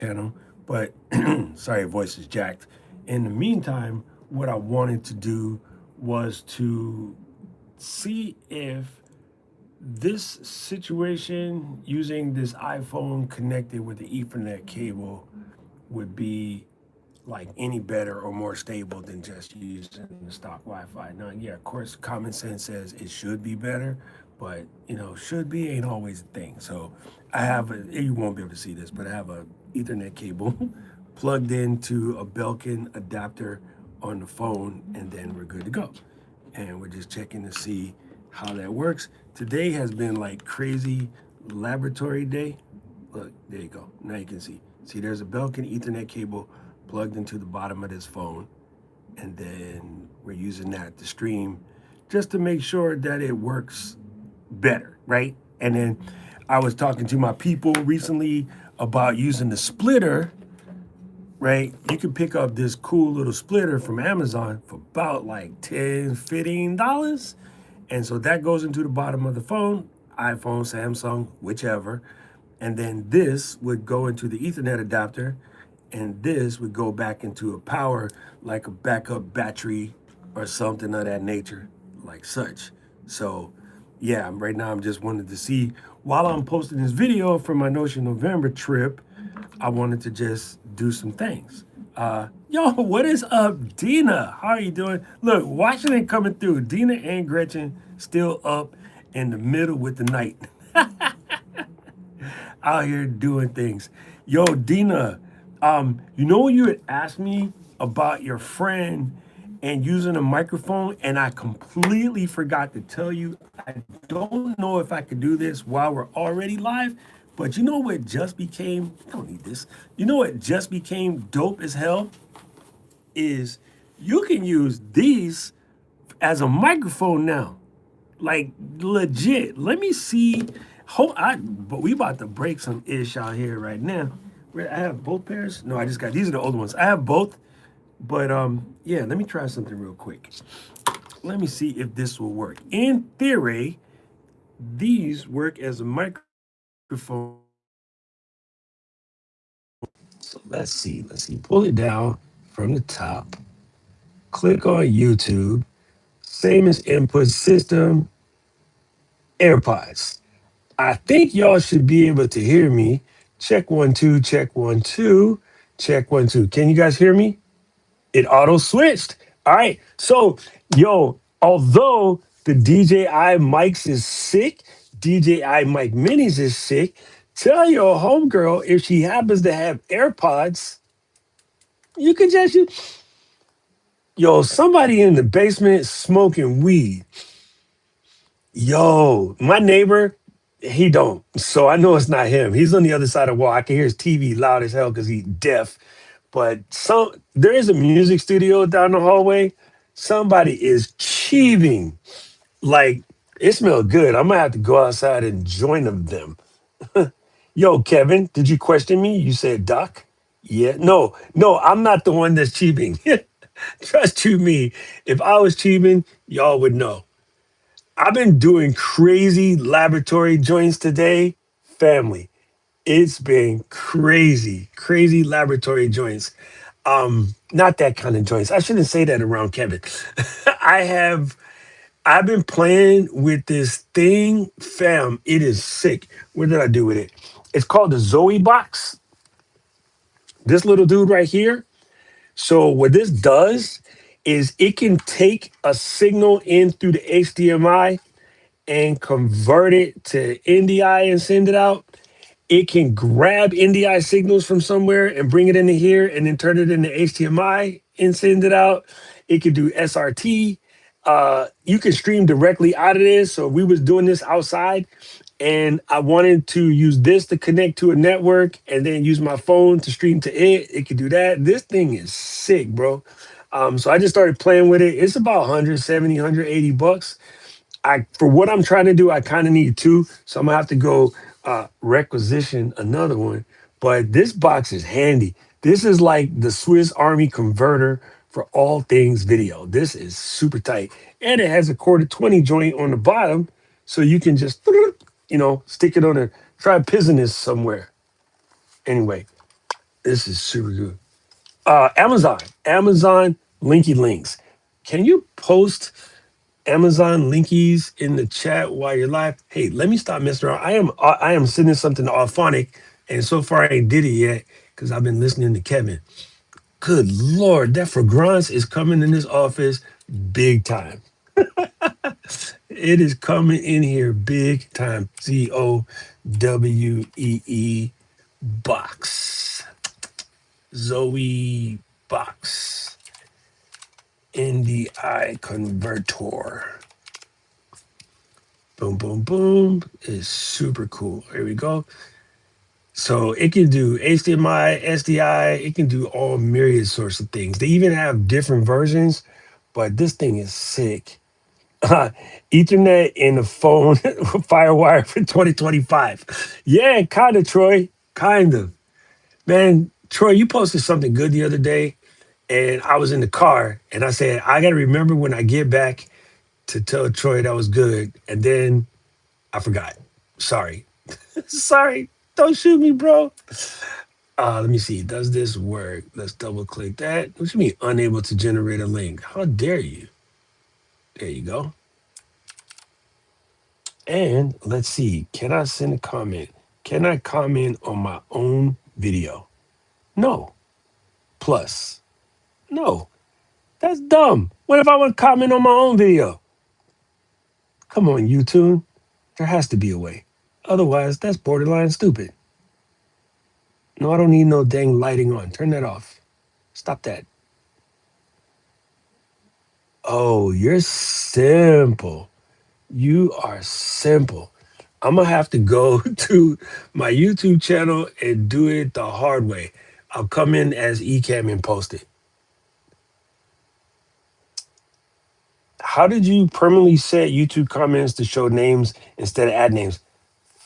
channel, but sorry, voice is jacked. In the meantime, what I wanted to do was to see if this situation using this iPhone connected with the Ethernet cable would be like any better or more stable than just using the stock Wi-Fi. Now, yeah, of course, common sense says it should be better, but should be ain't always a thing. So I have you won't be able to see this, but I have a Ethernet cable plugged into a Belkin adapter on the phone, and then we're good to go. And we're just checking to see how that works. Today has been like crazy laboratory day. Look, there you go. Now you can see. See, there's a Belkin Ethernet cable plugged into the bottom of this phone, and then we're using that to stream just to make sure that it works better, right? And then I was talking to my people recently about using the splitter, right? You can pick up this cool little splitter from Amazon for about like $10, $15. And so that goes into the bottom of the phone, iPhone, Samsung, whichever. And then this would go into the Ethernet adapter, and this would go back into a power, like a backup battery or something of that nature, like such. So, yeah, right now I'm just wanted to see, while I'm posting this video for my Notion November trip, I wanted to just do some things. Yo, what is up, Dina? How are you doing? Look, watching it coming through. Dina and Gretchen still up in the middle with the night, out here doing things. Yo, Dina, when you had asked me about your friend and using a microphone, and I completely forgot to tell you, I don't know if I could do this while we're already live, but you know what just became, I don't need this, you know what just became dope as hell? Is you can use these as a microphone now. Like legit. Let me see. But we about to break some ish out here right now. I have both pairs. No, I just got these are the old ones. I have both, but yeah. Let me try something real quick. Let me see if this will work. In theory, these work as a microphone. So let's see. Let's see. Pull it down from the top. Click on YouTube. Same as input system. AirPods. I think y'all should be able to hear me. Check 1 2, check 1 2, check 1 2. Can you guys hear me? It auto switched. All right. So, yo, although the DJI mics is sick, DJI mic minis is sick, tell your homegirl if she happens to have AirPods, you can just use. Yo, somebody in the basement smoking weed. Yo, my neighbor, he don't. So I know it's not him. He's on the other side of the wall. I can hear his TV loud as hell because he's deaf. But there is a music studio down the hallway. Somebody is cheating. Like it smells good. I'm gonna have to go outside and join them. Yo, Kevin, did you question me? You said Doc? Yeah. No, no, I'm not the one that's cheating. Trust you me. If I was cheating, y'all would know. I've been doing crazy laboratory joints today, family. It's been crazy, crazy laboratory joints. Not that kind of joints. I shouldn't say that around Kevin. I have I've been playing with this thing, fam. It is sick. What did I do with it? It's called the Zoe box. This little dude right here. So what this does is it can take a signal in through the HDMI and convert it to NDI and send it out. It can grab NDI signals from somewhere and bring it into here and then turn it into HDMI and send it out. It can do SRT. You can stream directly out of this. So we was doing this outside and I wanted to use this to connect to a network and then use my phone to stream to it. It could do that. This thing is sick, bro. So I just started playing with it. It's about 170, $180. For what I'm trying to do, I kind of need two, so I'm gonna have to go requisition another one. But this box is handy. This is like the Swiss Army converter for all things video. This is super tight, and it has a quarter 20 joint on the bottom, so you can just stick it on a try pizzing this somewhere. Anyway, This is super good. Amazon Linky Links. Can you post Amazon Linkies in the chat while you're live? Hey, let me stop messing around. I am sending something to Auphonic, and so far I ain't did it yet because I've been listening to Kevin. Good Lord, that fragrance is coming in this office big time. It is coming in here big time. Zoe box. Zoe box. NDI converter. Boom, boom, boom. It's super cool. Here we go. So it can do HDMI, SDI. It can do all myriad sorts of things. They even have different versions, but this thing is sick. Ethernet in the phone, FireWire for 2025. Yeah, kind of, Troy. Kind of. Man, Troy, you posted something good the other day, and I was in the car, and I said, I got to remember when I get back to tell Troy that was good. And then I forgot. Sorry. Sorry. Don't shoot me, bro. Let me see. Does this work? Let's double click that. What you mean unable to generate a link? How dare you? There you go. And let's see. Can I send a comment? Can I comment on my own video? No. Plus. No. That's dumb. What if I want to comment on my own video? Come on, YouTube. There has to be a way. Otherwise, that's borderline stupid. No, I don't need no dang lighting on. Turn that off. Stop that. Oh, you're simple. You are simple. I'm gonna have to go to my YouTube channel and do it the hard way. I'll come in as Ecamm and post it. How did you permanently set YouTube comments to show names instead of ad names?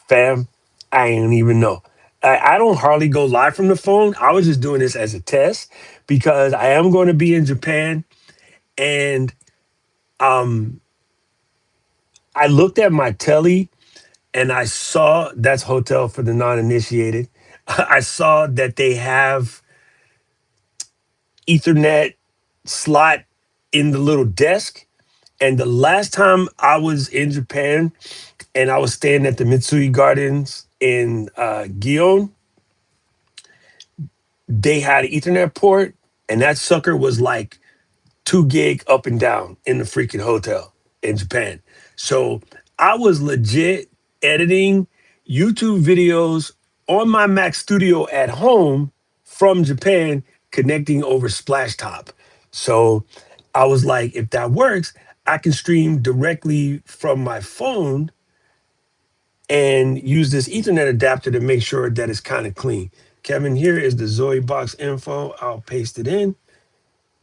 Fam, I ain't even know. I don't hardly go live from the phone. I was just doing this as a test because I am going to be in Japan, and um I looked at my telly and I saw that's hotel for the non-initiated. I saw that they have Ethernet slot in the little desk. And the last time I was in Japan and I was staying at the Mitsui Gardens in Gion, they had an Ethernet port, and that sucker was like 2 gig up and down in the freaking hotel in Japan. So I was legit editing YouTube videos on my Mac Studio at home from Japan, connecting over Splashtop. So I was like, if that works, I can stream directly from my phone and use this Ethernet adapter to make sure that it's kind of clean. Kevin, here is the Zoe box info. I'll paste it in.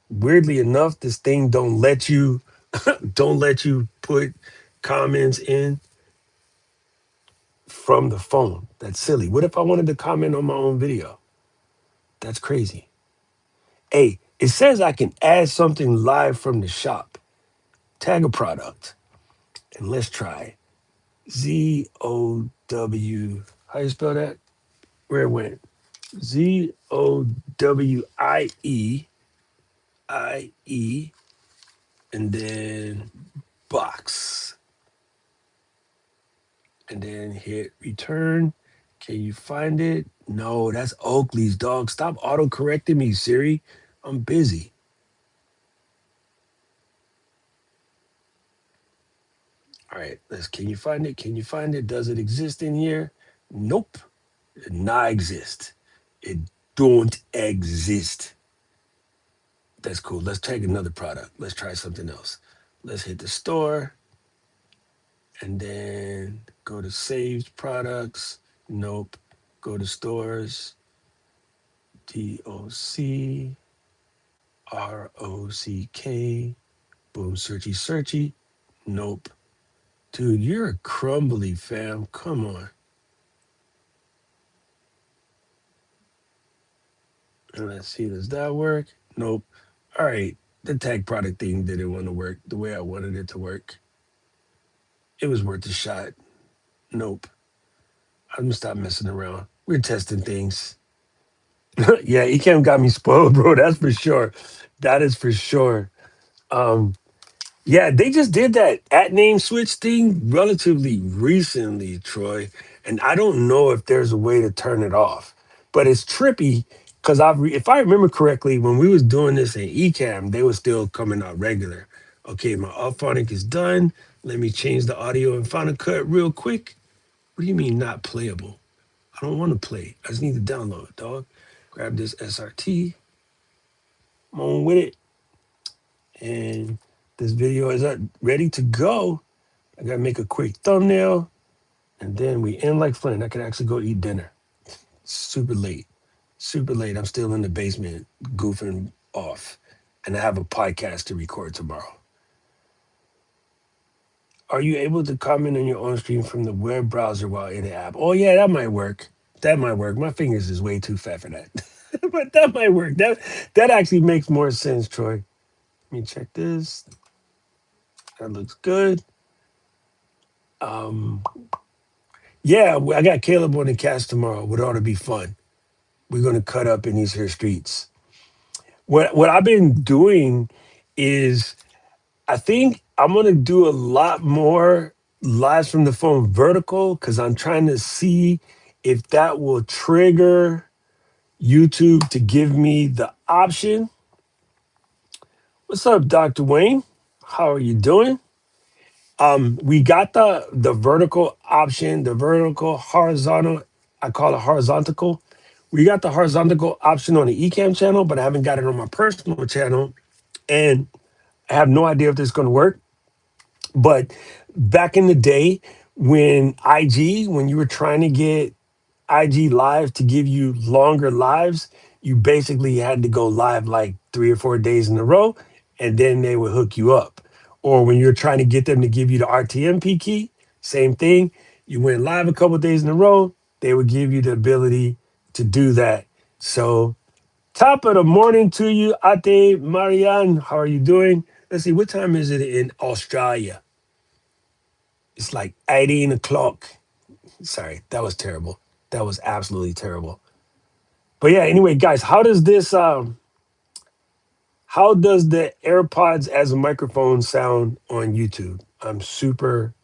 Weirdly enough, this thing don't let you put comments in from the phone. That's silly. What if I wanted to comment on my own video? That's crazy. Hey, it says I can add something live from the shop. Tag a product. And let's try ZOW. How you spell that? Where it went? ZOWIE, and then box. And then hit return. Can you find it? No, that's Oakley's, dog. Stop auto correcting me, Siri. I'm busy. All right, let's. Can you find it? Can you find it? Does it exist in here? Nope. It not exist. It don't exist. That's cool. Let's take another product. Let's try something else. Let's hit the store and then go to saved products. Nope. Go to stores. DOC. ROCK. Boom, searchy, searchy. Nope. Dude, you're a crumbly fam. Come on. And let's see, does that work? Nope. All right. The tag product thing didn't want to work the way I wanted it to work. It was worth a shot. Nope. I'm gonna stop messing around. We're testing things. Yeah, Ecam got me spoiled, bro. That's for sure. That is for sure. Um, yeah, they just did that at name switch thing relatively recently, Troy. And I don't know if there's a way to turn it off, but it's trippy because if I remember correctly, when we was doing this in Ecamm, they were still coming out regular. Okay, my Auphonic is done. Let me change the audio in Final Cut real quick. What do you mean not playable? I don't want to play. I just need to download, dog. Grab this SRT. I'm on with it. And this video is ready to go. I gotta make a quick thumbnail, and then we end like Flynn. I could actually go eat dinner. Super late. Super late. I'm still in the basement goofing off. And I have a podcast to record tomorrow. Are you able to comment on your own stream from the web browser while in the app? Oh yeah, that might work. That might work. My fingers is way too fat for that. But that might work. That actually makes more sense, Troy. Let me check this. That looks good. Um, yeah, I got Caleb on the cast tomorrow. It ought to be fun. We're gonna cut up in these here streets. What I've been doing is I think I'm gonna do a lot more lives from the phone vertical because I'm trying to see if that will trigger YouTube to give me the option. What's up, Dr. Wayne? How are you doing? We got the vertical option, the vertical horizontal. I call it horizontal. We got the horizontal option on the Ecamm channel, but I haven't got it on my personal channel, and I have no idea if this is going to work. But back in the day, when you were trying to get IG live to give you longer lives, you basically had to go live like 3 or 4 days in a row, and then they would hook you up. Or when you're trying to get them to give you the RTMP key, same thing. You went live a couple days in a row, they would give you the ability to do that. So, top of the morning to you, Ate Marianne. How are you doing? Let's see, what time is it in Australia? It's like 18 o'clock. Sorry, that was terrible. That was absolutely terrible. But yeah, anyway, guys, how does the AirPods as a microphone sound on YouTube? I'm super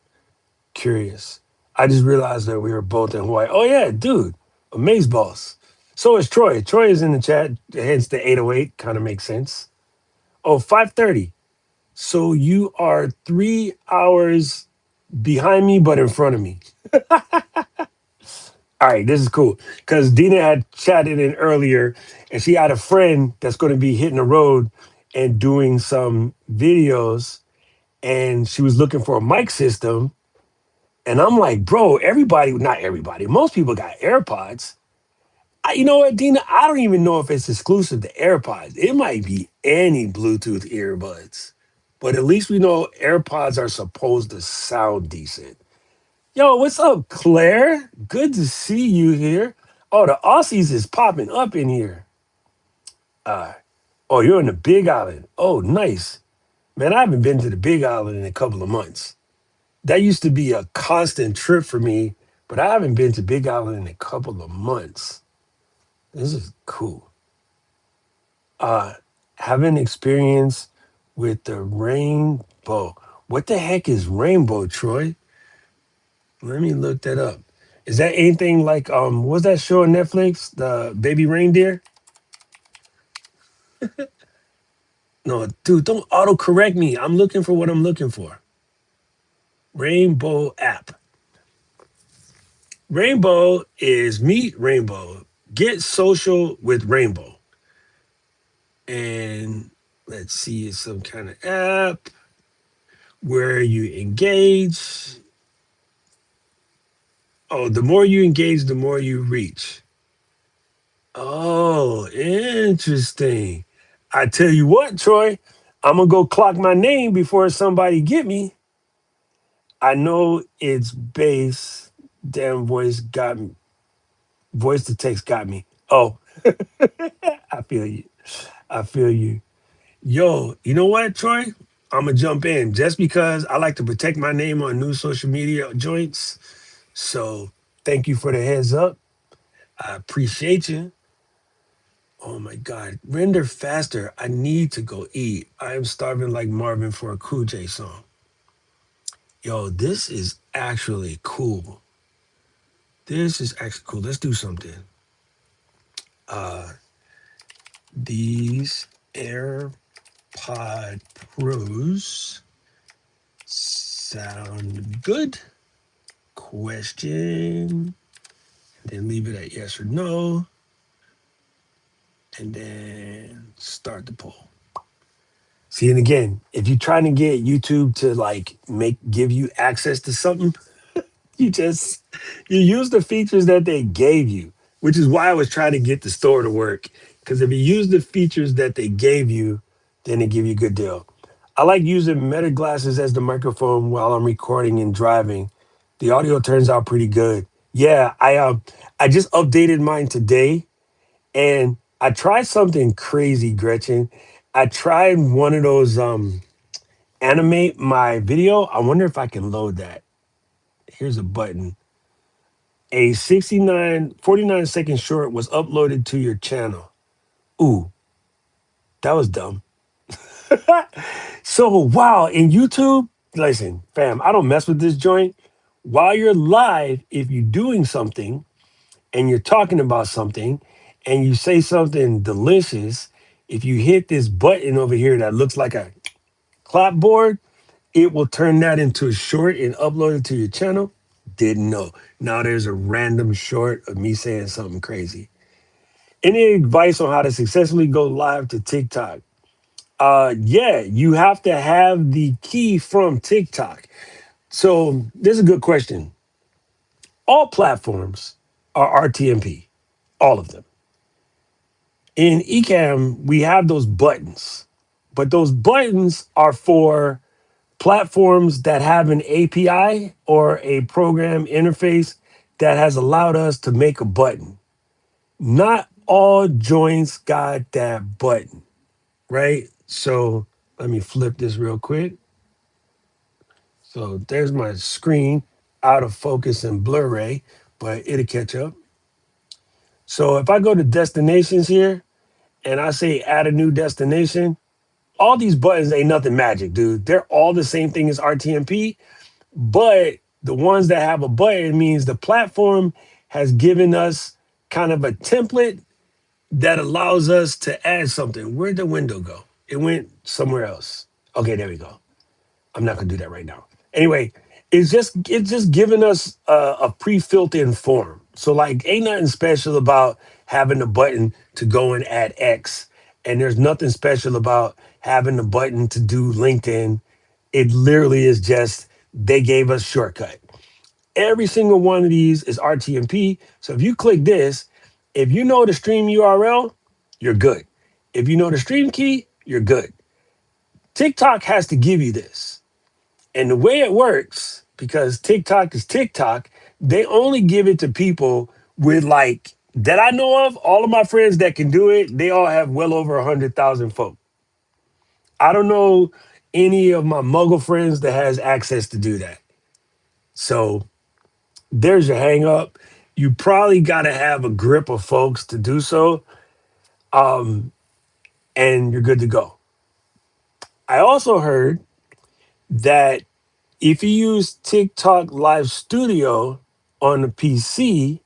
curious. I just realized that we were both in Hawaii. Oh yeah, dude, Amaze Boss. So is Troy. Troy is in the chat, hence the 808, kind of makes sense. Oh, 5:30. So you are 3 hours behind me, but in front of me. All right, this is cool because Dina had chatted in earlier, and she had a friend that's going to be hitting the road and doing some videos, and she was looking for a mic system. And I'm like, bro, everybody, not everybody, most people got AirPods. You know what, Dina? I don't even know if it's exclusive to AirPods. It might be any Bluetooth earbuds, but at least we know AirPods are supposed to sound decent. Yo, what's up, Claire? Good to see you here. Oh, the Aussies is popping up in here. Uh, oh, you're in the Big Island. Oh, nice. Man, I haven't been to the Big Island in a couple of months. That used to be a constant trip for me, but I haven't been to Big Island in a couple of months. This is cool. Uh, having experience with the rainbow. What the heck is rainbow, Troy? Let me look that up. Is that anything like what's that show on Netflix? The Baby Reindeer? No, dude, don't auto correct me. I'm looking for what I'm looking for. Rainbow app. Rainbow is meet Rainbow. Get social with Rainbow. And let's see, it's some kind of app where you engage. Oh, the more you engage, the more you reach. Oh, interesting. I tell you what, Troy, I'm gonna go clock my name before somebody get me. I know it's bass. Damn voice got me. Voice to text got me. Oh, I feel you. I feel you. Yo, you know what, Troy? I'm gonna jump in just because I like to protect my name on new social media joints. So thank you for the heads up. I appreciate you. Oh my God. Render faster. I need to go eat. I am starving like Marvin for a Cool J song. Yo, this is actually cool. This is actually cool. Let's do something. Uh, these AirPod Pros sound good? Question. Then leave it at yes or no. And then start the poll. See, and again, if you're trying to get YouTube to like give you access to something, you just you use the features that they gave you, which is why I was trying to get the store to work. Because if you use the features that they gave you, then they give you a good deal. I like using Meta glasses as the microphone while I'm recording and driving. The audio turns out pretty good. Yeah, I just updated mine today, and I tried something crazy, Gretchen. I tried one of those animate my video. I wonder if I can load that. Here's a button. A 49 second short was uploaded to your channel. Ooh, that was dumb. So, wow, in YouTube, listen, fam, I don't mess with this joint. While you're live, if you're doing something and you're talking about something and you say something delicious, if you hit this button over here that looks like a clapboard, it will turn that into a short and upload it to your channel. Didn't know. Now there's a random short of me saying something crazy. Any advice on how to successfully go live to TikTok? Yeah, you have to have the key from TikTok. So this is a good question. All platforms are RTMP, all of them. In Ecamm, we have those buttons, but those buttons are for platforms that have an API or a program interface that has allowed us to make a button. Not all joints got that button, right? So let me flip this real quick. So there's my screen out of focus and blur, but it'll catch up. So if I go to destinations here and I say add a new destination, all these buttons ain't nothing magic, dude. They're all the same thing as RTMP, but the ones that have a button means the platform has given us kind of a template that allows us to add something. Where'd the window go? It went somewhere else. Okay, there we go. I'm not gonna do that right now. Anyway, it's just giving us a pre-filled in form. So like, ain't nothing special about having a button to go and add X, and there's nothing special about having a button to do LinkedIn. It literally is just they gave us shortcut. Every single one of these is RTMP. So if you click this, if you know the stream URL, you're good. If you know the stream key, you're good. TikTok has to give you this. And the way it works, because TikTok is TikTok, they only give it to people with like that I know of. All of my friends that can do it, they all have well over 100,000 folk. I don't know any of my muggle friends that has access to do that. So there's your hang up. You probably got to have a grip of folks to do so, and you're good to go. I also heard that if you use TikTok Live Studio on the PC,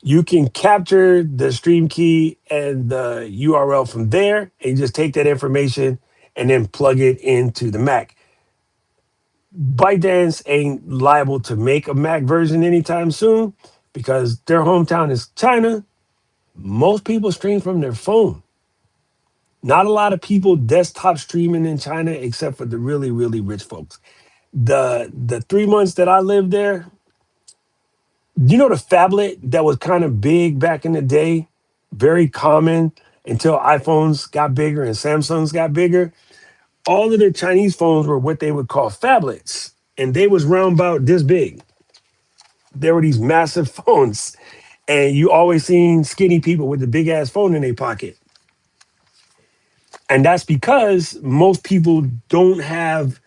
you can capture the stream key and the URL from there, and you just take that information and then plug it into the Mac. ByteDance ain't liable to make a Mac version anytime soon because their hometown is China. Most people stream from their phone. Not a lot of people desktop streaming in China except for the really, really rich folks. The 3 months that I lived there, you know the phablet that was kind of big back in the day, very common until iPhones got bigger and Samsungs got bigger. All of the Chinese phones were what they would call phablets, and they was round about this big. There were these massive phones, and you always seen skinny people with the big ass phone in their pocket. And that's because most people don't have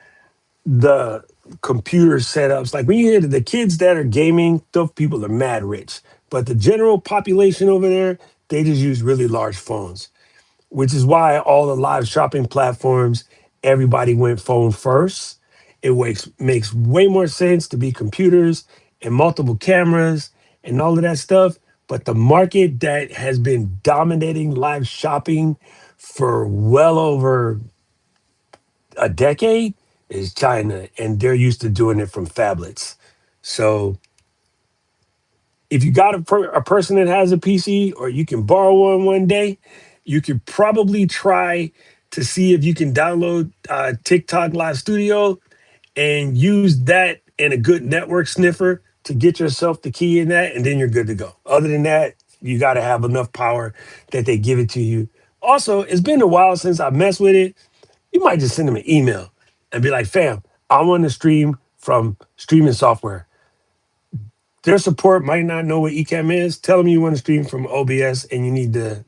the computer setups. Like when you hear the kids that are gaming, those people are mad rich. But the general population over there, They just use really large phones, which is why all the live shopping platforms, everybody went phone first. Makes way more sense to be computers and multiple cameras and all of that stuff. But the market that has been dominating live shopping for well over a decade is China, and they're used to doing it from phablets. So if you got a person that has a PC or you can borrow one day, you could probably try to see if you can download TikTok Live Studio and use that and a good network sniffer to get yourself the key in that, and then you're good to go. Other than that, you got to have enough power that they give it to you. Also, it's been a while since I messed with it. You might just send them an email and be like, fam, I want to stream from streaming software. Their support might not know what Ecamm is. Tell them you want to stream from OBS and you need the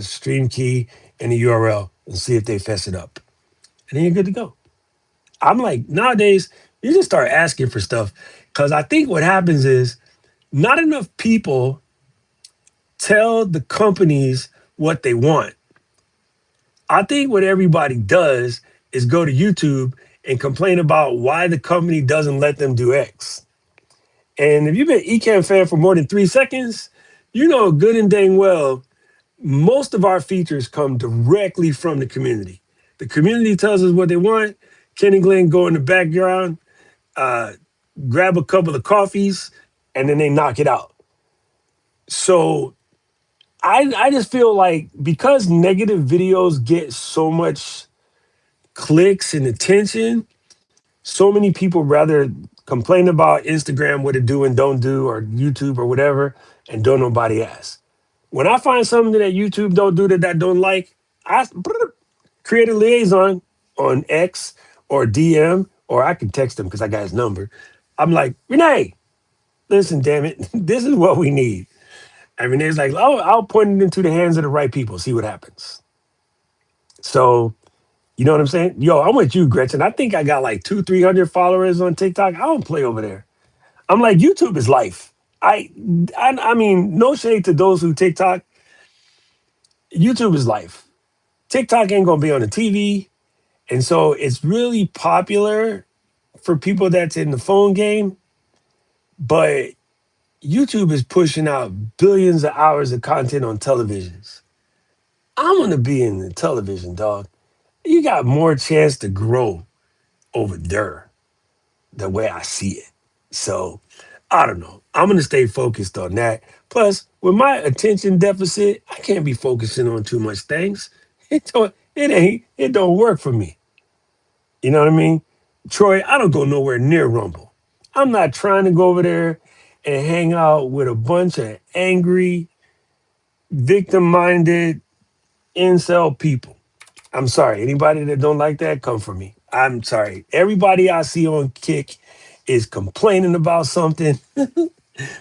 stream key and the URL and see if they fess it up. And then you're good to go. I'm like, nowadays, you just start asking for stuff. Because I think what happens is not enough people tell the companies what they want. I think what everybody does is go to YouTube and complain about why the company doesn't let them do X. And if you've been Ecamm fan for more than 3 seconds, you know good and dang well most of our features come directly from the community. The community tells us what they want. Ken and Glenn go in the background, uh, grab a couple of coffees, and then they knock it out. So I just feel like because negative videos get so much clicks and attention, so many people rather complain about Instagram, what it do and don't do, or YouTube or whatever, and don't nobody ask. When I find something that YouTube don't do that I don't like, I create a liaison on X or DM, or I can text him because I got his number. I'm like, Renee, listen, damn it, this is what we need. And Renee's like, oh, I'll point it into the hands of the right people, see what happens. So, you know what I'm saying? Yo, I'm with you, Gretchen. I think I got like 300 followers on TikTok. I don't play over there. I'm like, YouTube is life. I mean, no shade to those who TikTok. YouTube is life. TikTok ain't gonna be on the TV. And so it's really popular for people that's in the phone game, but YouTube is pushing out billions of hours of content on televisions. I'm gonna be in the television, dog. You got more chance to grow over there the way I see it. So I don't know. I'm gonna stay focused on that. Plus, with my attention deficit, I can't be focusing on too much things. It don't work for me. You know what I mean? Troy, I don't go nowhere near Rumble. I'm not trying to go over there and hang out with a bunch of angry, victim-minded incel people. I'm sorry. Anybody that don't like that, come for me. I'm sorry. Everybody I see on Kick is complaining about something,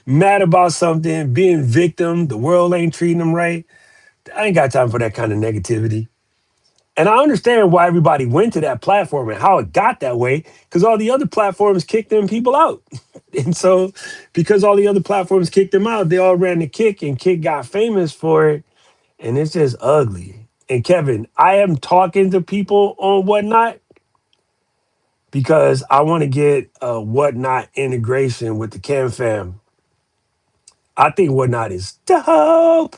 mad about something, being victim. The world ain't treating them right. I ain't got time for that kind of negativity. And I understand why everybody went to that platform and how it got that way, because all the other platforms kicked them people out. And so, because all the other platforms kicked them out, they all ran to Kick, and Kick got famous for it. And it's just ugly. And Kevin, I am talking to people on Whatnot because I want to get a Whatnot integration with the CamFam. I think Whatnot is dope.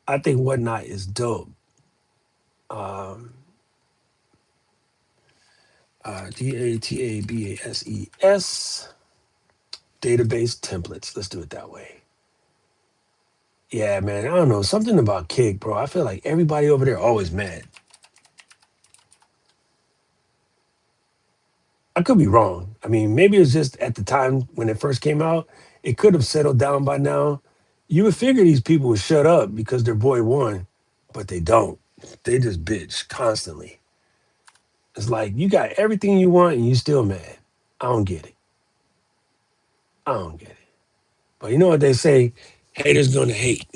I think Whatnot is dope. Um, DATABASES database templates. Let's do it that way. Yeah, man. I don't know. Something about Kick, bro. I feel like everybody over there always mad. I could be wrong. I mean, maybe it's just at the time when it first came out, it could have settled down by now. You would figure these people would shut up because their boy won, but they don't. They just bitch constantly. It's like you got everything you want and you still mad. I don't get it. I don't get it. But you know what they say? Haters gonna hate.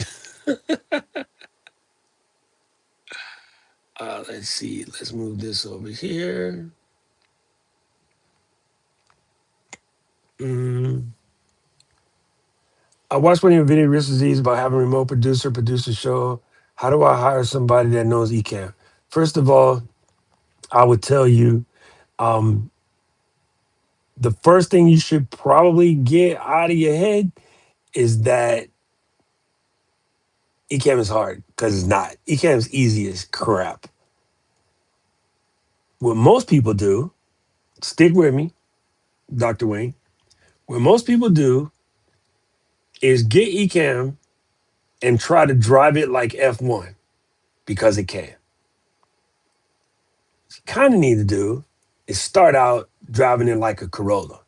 Let's see. Let's move this over here. Mm. I watched one of your video recently about having a remote produce a show. How do I hire somebody that knows eCam? First of all, I would tell you um, the first thing you should probably get out of your head is that eCam is hard because it's not. ECam is easy as crap. What most people do, stick with me, Dr. Wayne. What most people do is get eCam and try to drive it like F1 because it can. What you kind of need to do is start out driving it like a Corolla.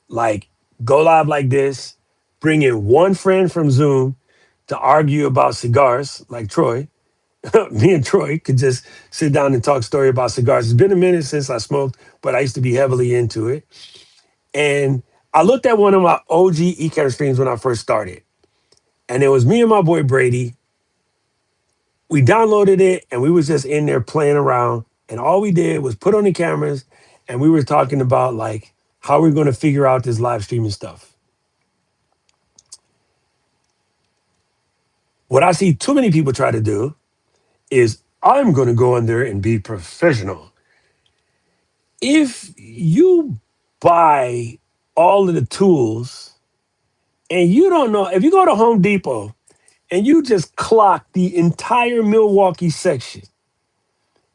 Like, go live like this, bring in one friend from Zoom to argue about cigars, like Troy. Me and Troy could just sit down and talk story about cigars. It's been a minute since I smoked, but I used to be heavily into it. And I looked at one of my OG eCam streams when I first started, and it was me and my boy Brady. We downloaded it, and we was just in there playing around. And all we did was put on the cameras, and we were talking about like how we're going to figure out this live streaming stuff. What I see too many people try to do is I'm going to go in there and be professional. If you buy all of the tools and you don't know, if you go to Home Depot and you just clock the entire Milwaukee section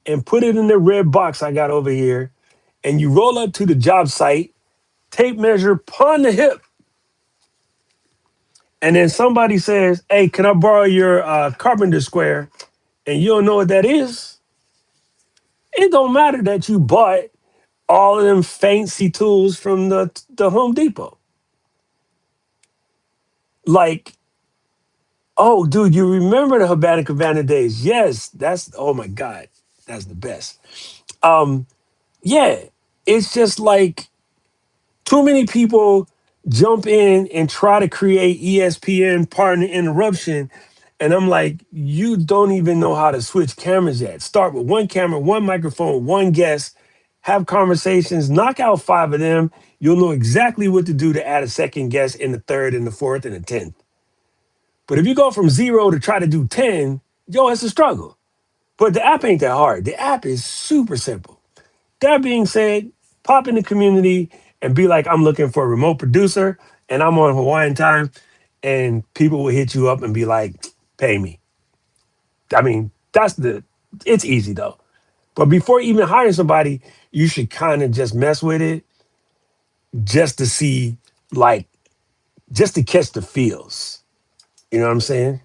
and put it in the red box I got over here, and you roll up to the job site, tape measure, pawn the hip, and then somebody says, "Hey, can I borrow your carpenter square?" And you don't know what that is, it don't matter that you bought all of them fancy tools from the Home Depot. Like, oh, dude, you remember the Habana Cabana days? Yes, that's oh my God, that's the best. Um, yeah, it's just like too many people jump in and try to create ESPN partner interruption. And I'm like, you don't even know how to switch cameras yet. Start with one camera, one microphone, one guest, have conversations, knock out five of them. You'll know exactly what to do to add a second guest in the third and the fourth and the 10th. But if you go from zero to try to do 10, yo, it's a struggle. But the app ain't that hard. The app is super simple. That being said, pop in the community and be like, I'm looking for a remote producer and I'm on Hawaiian time. And people will hit you up and be like, pay me. I mean, it's easy though. But before even hiring somebody, you should kind of just mess with it just to see, like, just to catch the feels. You know what I'm saying?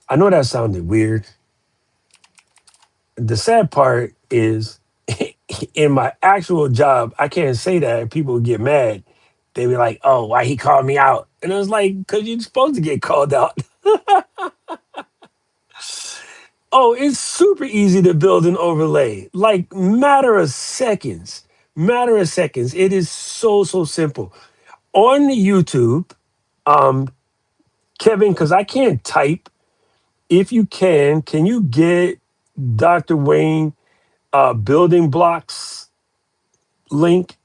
I know that sounded weird. The sad part is in my actual job, I can't say that. People would get mad. They be like, oh, why he called me out? And I was like, because you're supposed to get called out. Oh, it's super easy to build an overlay. Like matter of seconds. Matter of seconds. It is so, so simple. On YouTube, um, Kevin, because I can't type. If you can you get Dr. Wayne building blocks link?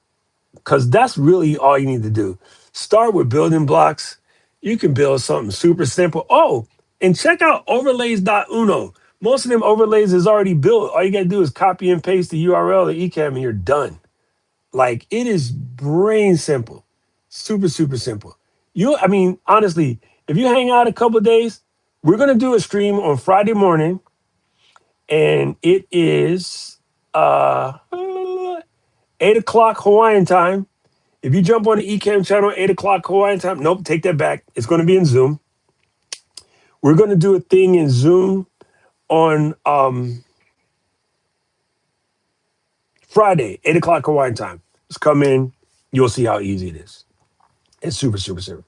Because that's really all you need to do. Start with building blocks. You can build something super simple. Oh, and check out overlays.uno. Most of them overlays is already built. All you got to do is copy and paste the URL of eCam and you're done. Like, it is brain simple. Super, super simple. I mean, honestly, if you hang out a couple of days, we're going to do a stream on Friday morning, and it is 8 o'clock Hawaiian time. If you jump on the eCam channel, 8 o'clock Hawaiian time, nope, take that back. It's going to be in Zoom. We're going to do a thing in Zoom on Friday, 8 o'clock Hawaiian time. Just come in. You'll see how easy it is. It's super, super, super.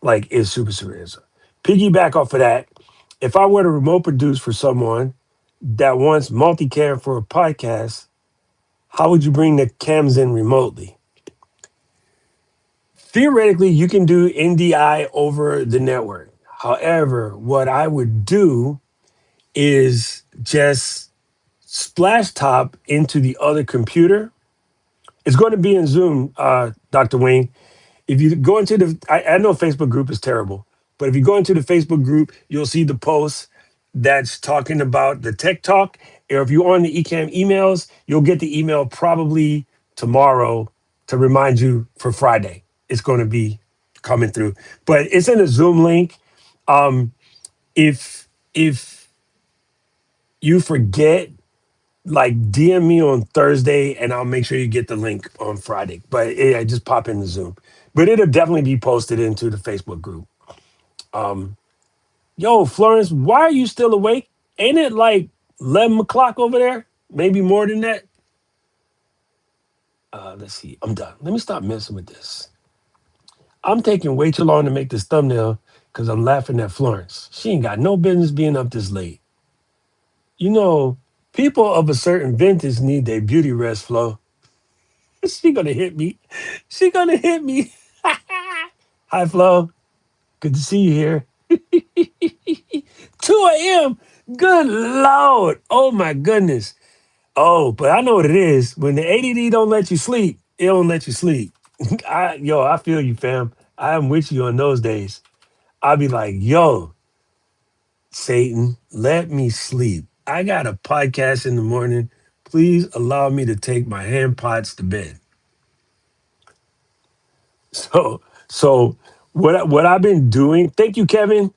Like, it's super, super easy. Piggyback off of that, if I were to remote produce for someone that wants multicam for a podcast, how would you bring the cams in remotely? Theoretically, you can do NDI over the network. However, what I would do is just splash top into the other computer. It's going to be in Zoom, Dr. Wayne. If you go into I know Facebook group is terrible, but if you go into the Facebook group, you'll see the post that's talking about the tech talk. Or if you're on the Ecamm emails, you'll get the email probably tomorrow to remind you for Friday. It's going to be coming through, but it's in a Zoom link. Um, if you forget, like DM me on Thursday and I'll make sure you get the link on Friday. But yeah, just pop in the Zoom. But it'll definitely be posted into the Facebook group. Um, Yo, Florence, why are you still awake? Ain't it like 11 o'clock over there? Maybe more than that? Let's see. I'm done. Let me stop messing with this. I'm taking way too long to make this thumbnail because I'm laughing at Florence. She ain't got no business being up this late. You know, people of a certain vintage need their beauty rest, Flo. She gonna hit me. She gonna hit me. Hi, Flo. Good to see you here. 2 a.m. Good Lord. Oh my goodness. Oh, but I know what it is. When the ADD don't let you sleep, it don't let you sleep. I feel you, fam. I'm with you on those days. I'll be like, yo, Satan, let me sleep. I got a podcast in the morning. Please allow me to take my hand pots to bed. So what I've been doing, thank you, Kevin.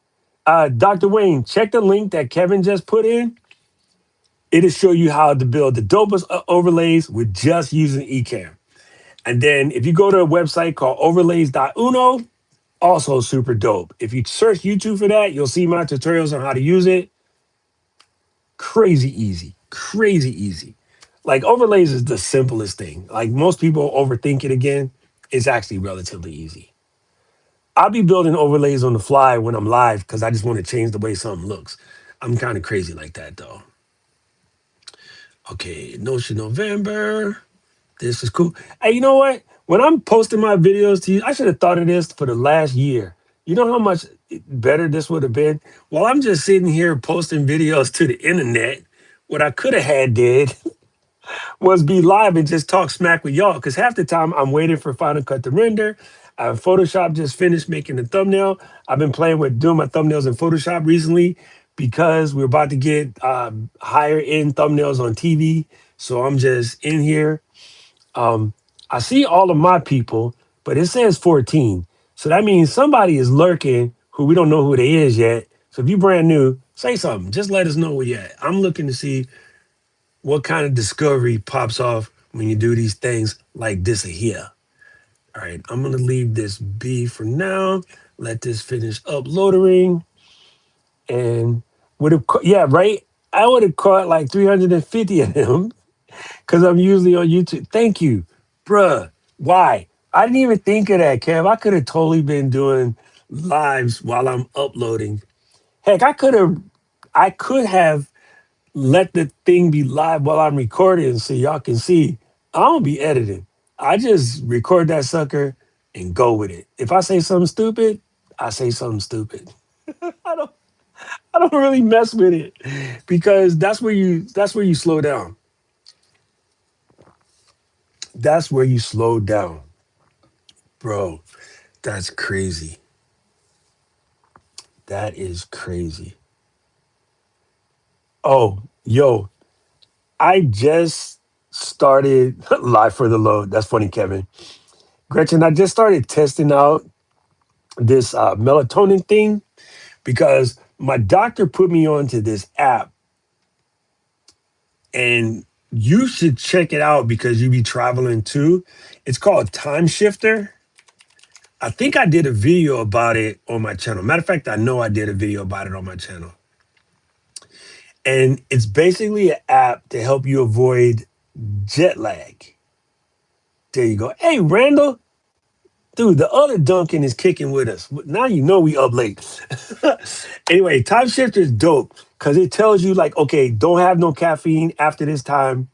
Dr. Wayne, check the link that Kevin just put in. It'll show you how to build the dopest overlays with just using Ecamm. And then if you go to a website called overlays.uno, also super dope. If you search YouTube for that, you'll see my tutorials on how to use it. Crazy easy, crazy easy. Like overlays is the simplest thing. Like most people overthink it again. It's actually relatively easy. I'll be building overlays on the fly when I'm live because I just want to change the way something looks. I'm kind of crazy like that though. Okay, Notion November. This is cool. Hey, you know what? When I'm posting my videos to you, I should have thought of this for the last year. You know how much better this would have been? While I'm just sitting here posting videos to the internet, what I could have had did was be live and just talk smack with y'all. Because half the time I'm waiting for Final Cut to render. Photoshop just finished making the thumbnail. I've been playing with doing my thumbnails in Photoshop recently because we're about to get higher end thumbnails on TV. So I'm just in here. um, I see all of my people, but it says 14. So that means somebody is lurking who we don't know who they is yet. So if you're brand new, say something. Just let us know where you at. I'm looking to see what kind of discovery pops off when you do these things like this here. All right, I'm gonna leave this be for now. Let this finish uploading. And would have, yeah, right? I would have caught like 350 of them because I'm usually on YouTube. Thank you, bruh. Why? I didn't even think of that, Kev. I could have totally been doing lives while I'm uploading. Heck, I could have let the thing be live while I'm recording so y'all can see. I don't be editing. I just record that sucker and go with it. If I say something stupid, I say something stupid. I don't I don't really mess with it because that's where you slow down. That's where you slow down. Bro, that's crazy. That is crazy. Oh, yo, I just started live for the load. That's funny, Kevin. Gretchen, I just started testing out this melatonin thing because my doctor put me onto this app and you should check it out because you be traveling too. It's called Time Shifter. I think I did a video about it on my channel. Matter of fact, I know I did a video about it on my channel. And it's basically an app to help you avoid jet lag. There you go. Hey, Randall, dude, the other Duncan is kicking with us. Now you know we up late. Anyway, Time Shifter is dope because it tells you like, okay, don't have no caffeine after this time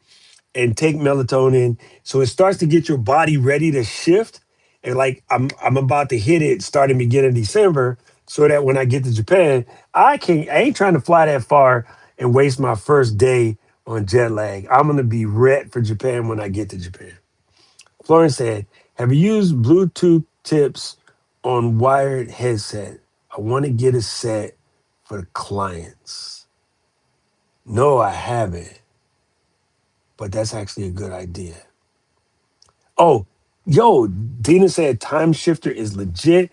and take melatonin. So it starts to get your body ready to shift. And like I'm about to hit it starting beginning of December, so that when I get to Japan, I ain't trying to fly that far and waste my first day on jet lag. I'm gonna be red for Japan when I get to Japan. Florence said, have you used Bluetooth tips on wired headset. I want to get a set for the clients. No, I haven't, but that's actually a good idea. Oh, yo, Dina said time shifter is legit.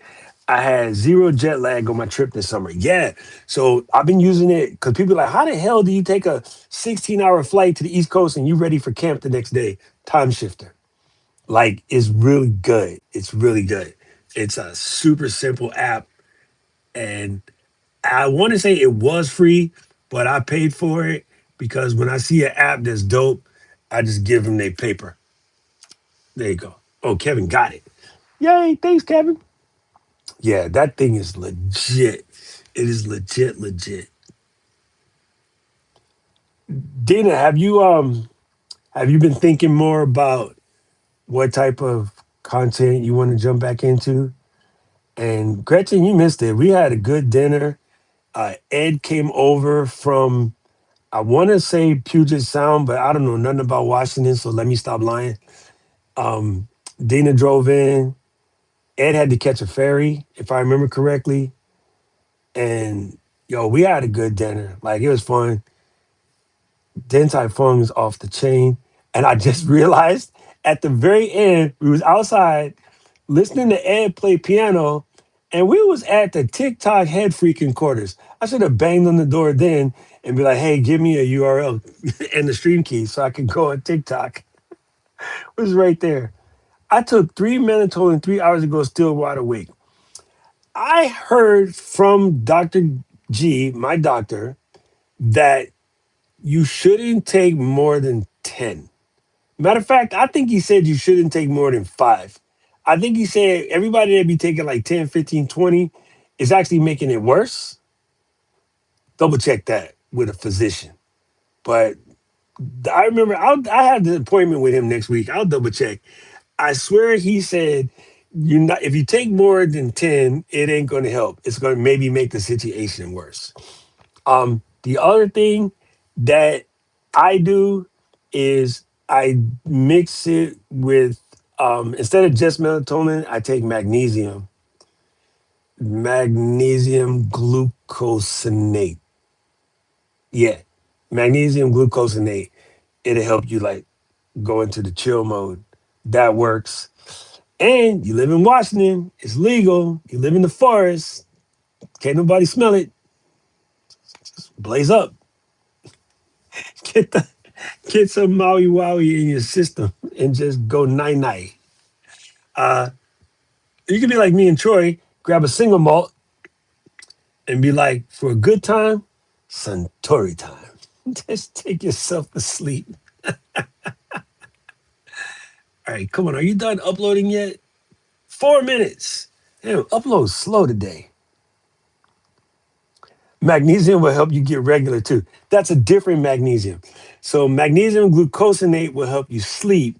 I had zero jet lag on my trip this summer. Yeah. So I've been using it because people are like, how the hell do you take a 16-hour flight to the East Coast and you ready for camp the next day? Time shifter. Like, it's really good. It's really good. It's a super simple app. And I want to say it was free, but I paid for it because when I see an app that's dope, I just give them their paper. There you go. Oh, Kevin got it. Yay, thanks, Kevin. Yeah, that thing is legit. It is legit, legit. Dana, have you been thinking more about what type of content you want to jump back into? And Gretchen, you missed it. We had a good dinner. Ed came over from I want to say Puget Sound, but I don't know nothing about Washington, so let me stop lying. Um, Dana drove in. Ed had to catch a ferry, if I remember correctly. And yo, we had a good dinner. Like it was fun. Din Tai Fung is off the chain. And I just realized at the very end, we was outside listening to Ed play piano, and we was at the TikTok head freaking quarters. I should have banged on the door then and be like, hey, give me a URL and the stream key so I can go on TikTok. It was right there. I took 3 melatonin 3 hours ago, still wide awake. I heard from Dr. G, my doctor, that you shouldn't take more than 10. Matter of fact, I think he said you shouldn't take more than five. I think he said everybody that be taking like 10, 15, 20 is actually making it worse. Double check that with a physician. But I remember I have the appointment with him next week. I'll double check. I swear he said you not if you take more than 10, it ain't gonna help. It's gonna maybe make the situation worse. The other thing that I do is I mix it with instead of just melatonin, I take magnesium glucosinate. Yeah, magnesium glucosinate. It'll help you like go into the chill mode. That works. And you live in Washington, it's legal. You live in the forest, can't nobody smell it. Blaze up. Get the get some Maui Wowie in your system and just go night night. Uh, you can be like me and Troy, grab a single malt and be like, for a good time, Suntory time. Just take yourself to sleep. All right, come on. Are you done uploading yet? 4 minutes. Damn, upload slow today. Magnesium will help you get regular too. That's a different magnesium. So magnesium glucosinate will help you sleep.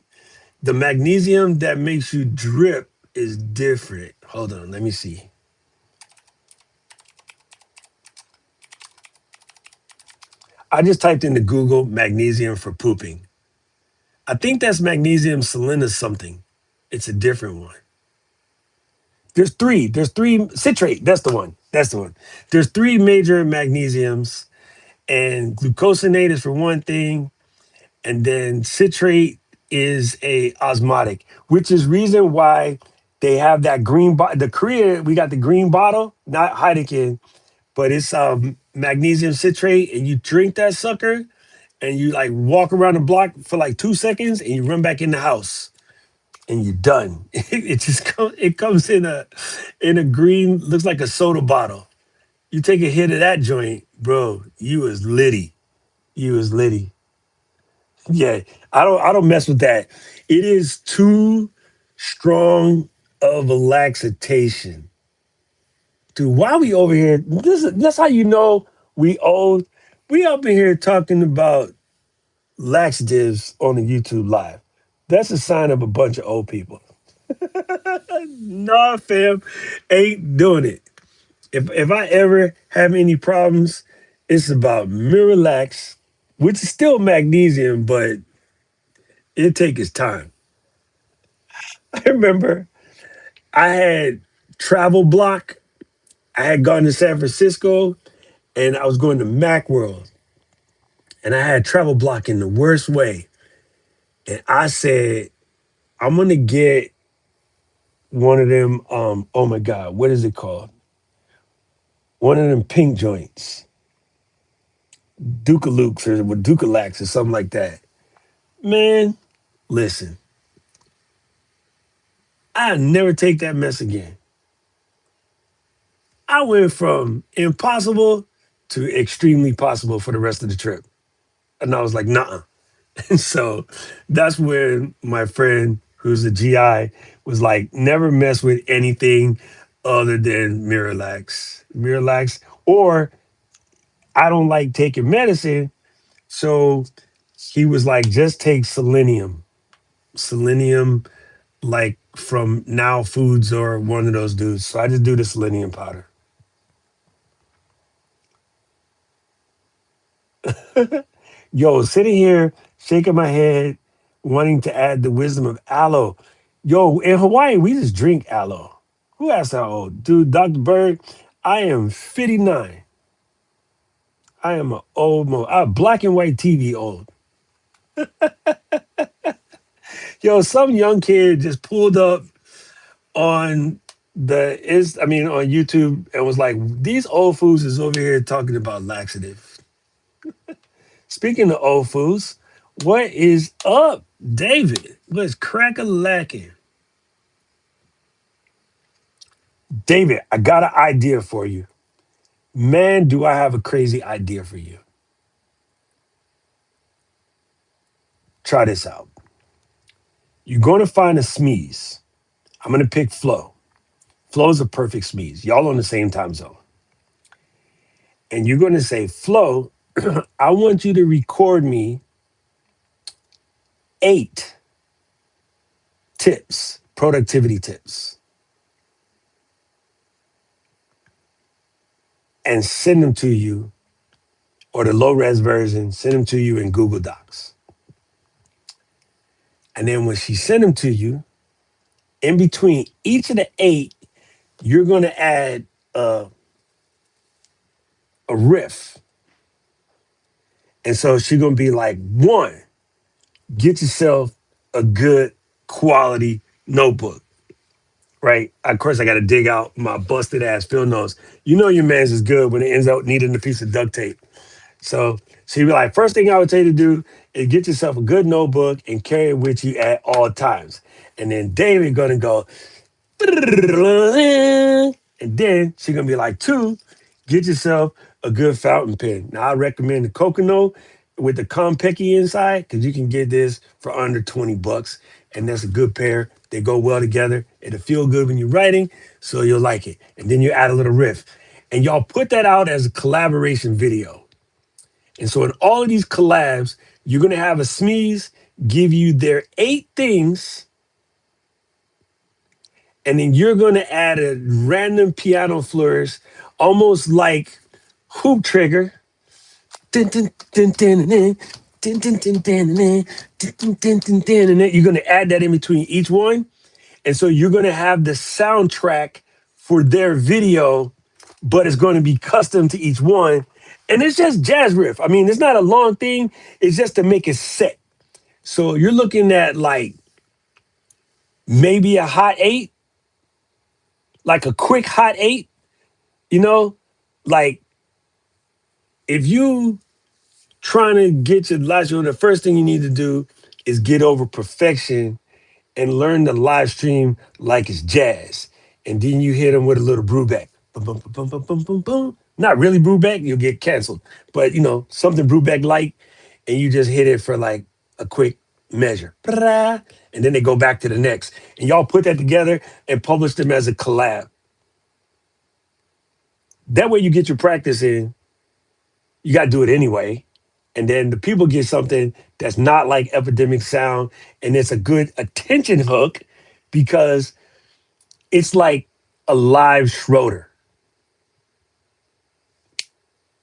The magnesium that makes you drip is different. Hold on, let me see. I just typed into Google magnesium for pooping. I think that's magnesium salinas something. It's a different one. There's three. There's three citrate. That's the one. That's the one. There's three major magnesiums, and glucosinate is for one thing, and then citrate is a osmotic, which is reason why they have that green bottle. The Korea, we got the green bottle, not Heineken, but it's magnesium citrate, and you drink that sucker, and you like walk around the block for like 2 seconds, and you run back in the house, and you're done. It comes in a green, looks like a soda bottle. You take a hit of that joint, bro. You was litty. You was litty. Yeah, I don't mess with that. It is too strong of a laxation. Dude, why we over here? That's how you know we old. We up in here talking about laxatives on the YouTube live. That's a sign of a bunch of old people. Nah, fam, ain't doing it. If I ever have any problems, it's about Miralax, which is still magnesium, but it take its time. I remember I had travel block. I had gone to San Francisco and I was going to Macworld and I had travel block in the worst way. And I said, I'm gonna get one of them, oh my God, what is it called? One of them pink joints, Dukalukes or Dukalax or something like that. Man, listen, I never take that mess again. I went from impossible to extremely possible for the rest of the trip. And I was like, nah. And so that's when my friend, who's a GI, was like, never mess with anything other than Miralax. Miralax, or I don't like taking medicine. So he was like, just take selenium. Selenium, like from Now Foods or one of those dudes. So I just do the selenium powder. Yo, sitting here shaking my head, wanting to add the wisdom of aloe. Yo, in Hawaii, we just drink aloe. Who asked how old? Dude, Dr. Bird, I am 59. I am an old mo. I'm black and white TV old. Yo, some young kid just pulled up on on YouTube and was like, these old fools is over here talking about laxative. Speaking of old fools, what is up, David? What's crack a lacking? David, I got an idea for you. Man, do I have a crazy idea for you. Try this out. You're going to find a sneeze. I'm going to pick Flo. Flo's a perfect sneeze. Y'all on the same time zone. And you're going to say, Flo, I want you to record me 8 tips, productivity tips, and send them to you, or the low res version, send them to you in Google Docs. And then when she send them to you, in between each of the 8, you're going to add a riff. And so she's going to be like, 1, get yourself a good quality notebook, right? Of course, I got to dig out my busted ass field notes. You know your man's is good when it ends up needing a piece of duct tape. So she'd be like, first thing I would tell you to do is get yourself a good notebook and carry it with you at all times. And then David gonna go, and then she's gonna be like, 2, get yourself a good fountain pen. Now I recommend the Coconut with the Compeki inside because you can get this for under 20 bucks, and that's a good pair. They go well together. It'll feel good when you're writing, so you'll like it. And then you add a little riff, and y'all put that out as a collaboration video. And so in all of these collabs, you're gonna have a sneeze give you their 8 things, and then you're gonna add a random piano flourish, almost like hoop trigger. Dun, dun, dun, dun, dun, dun, dun, dun, dun, dun, dun, dun, dun, dun, dun, and then you're gonna add that in between each one. And so you're gonna have the soundtrack for their video, but it's gonna be custom to each one. And it's just jazz riff. I mean, it's not a long thing, it's just to make it set. So you're looking at like maybe a hot 8, like a quick hot 8, you know? Like if you trying to get your live show, the first thing you need to do is get over perfection and learn the live stream like it's jazz. And then you hit them with a little brew back. Boom, boom, boom, boom, boom, boom, boom. Not really brew back, you'll get canceled. But something brew back light, and you just hit it for like a quick measure. And then they go back to the next. And y'all put that together and publish them as a collab. That way you get your practice in. You got to do it anyway. And then the people get something that's not like epidemic sound, and it's a good attention hook because it's like a live Schroeder.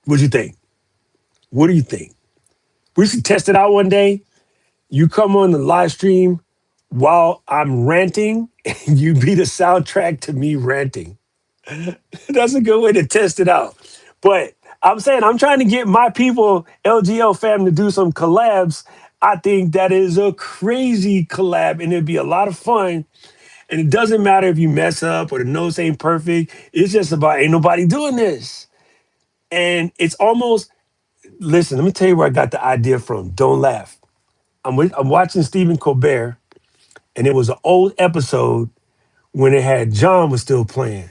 What do you think? What do you think? We should test it out one day. You come on the live stream while I'm ranting, and you be the soundtrack to me ranting. That's a good way to test it out. But I'm saying I'm trying to get my people, LGL fam, to do some collabs. I think that is a crazy collab, and it'd be a lot of fun. And it doesn't matter if you mess up or the notes ain't perfect. It's just about ain't nobody doing this. And it's almost listen. Let me tell you where I got the idea from. Don't laugh. I'm watching Stephen Colbert, and it was an old episode when it had John was still playing.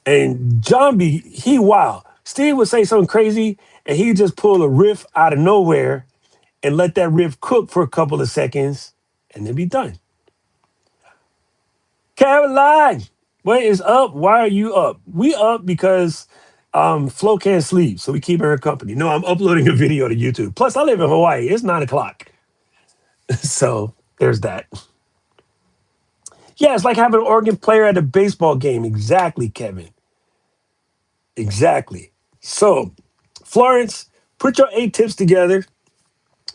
And John he wild. Steve would say something crazy, and he'd just pull a riff out of nowhere and let that riff cook for a couple of seconds, and then be done. Caroline, what is up? Why are you up? We up because Flo can't sleep, so we keep her company. No, I'm uploading a video to YouTube. Plus, I live in Hawaii. It's 9 o'clock, so there's that. Yeah, it's like having an organ player at a baseball game. Exactly, Kevin. Exactly. So, Florence, put your 8 tips together.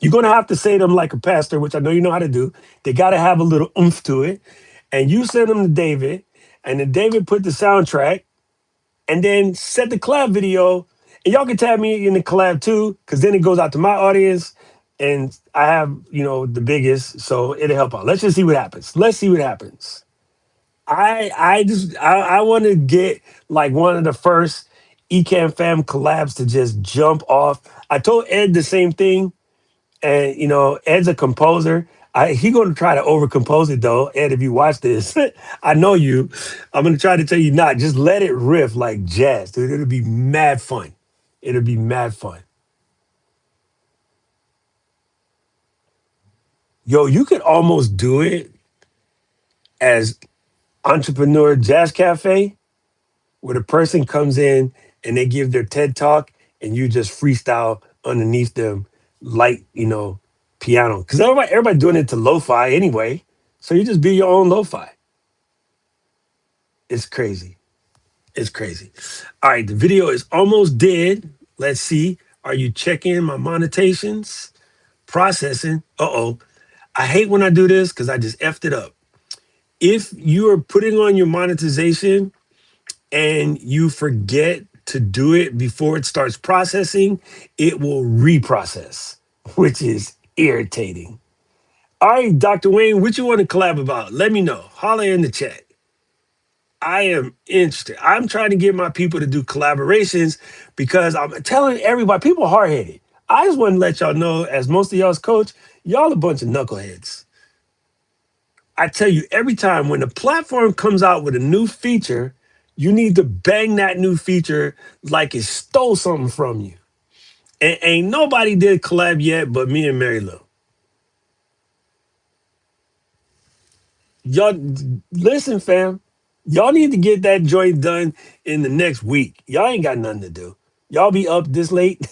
You're going to have to say them like a pastor, which I know you know how to do. They got to have a little oomph to it. And you send them to David, and then David put the soundtrack, and then set the collab video. And y'all can tag me in the collab too, because then it goes out to my audience. And I have, the biggest, so it'll help out. Let's just see what happens. Let's see what happens. I want to get like one of the first Ecam fam collabs to just jump off. I told Ed the same thing, and Ed's a composer. He gonna try to overcompose it though. Ed, if you watch this, I know you. I'm gonna try to tell you not. Just let it riff like jazz, dude. It'll be mad fun. It'll be mad fun. Yo, you could almost do it as Entrepreneur Jazz Cafe, where the person comes in and they give their TED talk and you just freestyle underneath them, light, piano. Because everybody doing it to lo-fi anyway. So you just be your own lo-fi. It's crazy. It's crazy. All right, the video is almost dead. Let's see. Are you checking my monetations? Processing. Uh-oh. I hate when I do this because I just effed it up. If you are putting on your monetization and you forget to do it before it starts processing, it will reprocess, which is irritating. All right, Dr. Wayne, what you want to collab about? Let me know. Holler in the chat. I am interested. I'm trying to get my people to do collaborations because I'm telling everybody, people hard headed. I just want to let y'all know, as most of y'all's coach, y'all a bunch of knuckleheads. I tell you, every time when the platform comes out with a new feature, you need to bang that new feature like it stole something from you. And ain't nobody did collab yet but me and Mary Lou. Y'all listen, fam. Y'all need to get that joint done in the next week. Y'all ain't got nothing to do. Y'all be up this late.